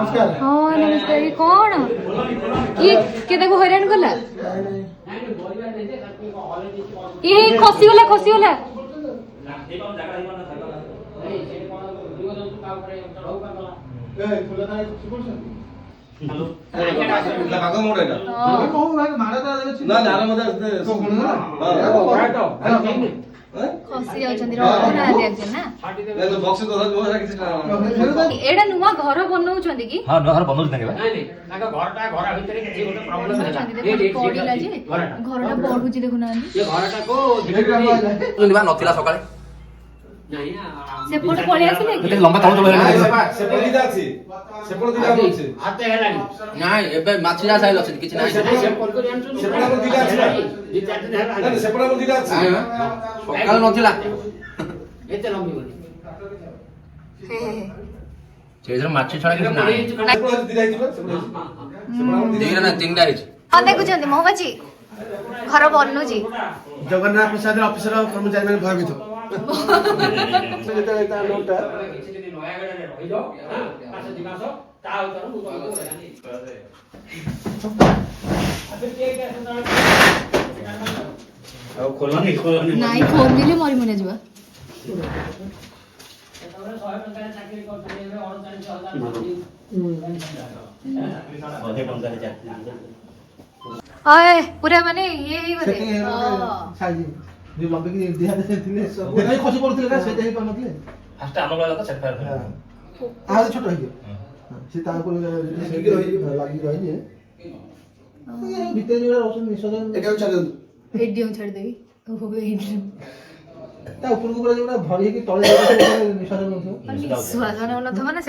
हाँ नमस्कार ये कौन ये देखो हैरान कला ये खसी गला खसी जाउछन्ती रखना देखजन ना तो बॉक्स तो एडा नुवा घर बनाउछन्ती कि हां घर बनौछ देबे नाही ताका घरटा घर भिତରେ କିଛି ଗୋଟେ प्रॉब्लम ହେଲା पडिला जे घरटा बढुची देखुना ये घरटा को निबा नथिला सकाळे नाही से पट पळी आसिले केते लंबा तळ तळ हेला सेपल दिदा अछि सेपल दिदा अछि हाते हेलानी नाही एबे माछिरा साइल अछि किछ नाही सेपल को जानछु सेपल को दिदा अछि दी चारटे हेला ना सेपल को दिदा अछि सकाळ नथिला एते लंबी बोली सेजर माछि छडा किछ नाही सेपल दिदा अछि सेपल देगिरा ना तिनटा हिच हां देखुछन्ती मोहबाजी घर बननुजी जगन्नाथ प्रसाद ऑफिसर कर्मचारी माने भयभीत जेता नोटा କିଛି ଦିନ ନୟାଗଡ଼ରେ ରହିलो ମାସ ଦି ମାସ ତା ଉତ୍ତର ମୁଁ ତମକୁ ଦେଲାନି ଆବେ କେ ଆଉ खोलनी ନାଇଁ ଖୋଲିଲେ ମରି ମରି ଯିବା ତମରେ 100 ଟଙ୍କାରେ ଚାକିରି କରୁଥିଲେ ଏବେ 38000 ଟଙ୍କାରେ ଚାକିରି आए पूरा माने ये ही बने साइज जो लंबे की दिहा देथिले सब नहीं खसी पड़थिले का सेते ही करनथिले फास्ट आलो वाला तो सेफर आ छोट रही से ता को लागी रही जे भीतर जो औषध निषेधन एका छाड़ दे एडियम छाड़ देबी ओ एडियम ता ऊपर को पूरा जो भरी की तळे निषेधन होथो सुहासन न थमा ना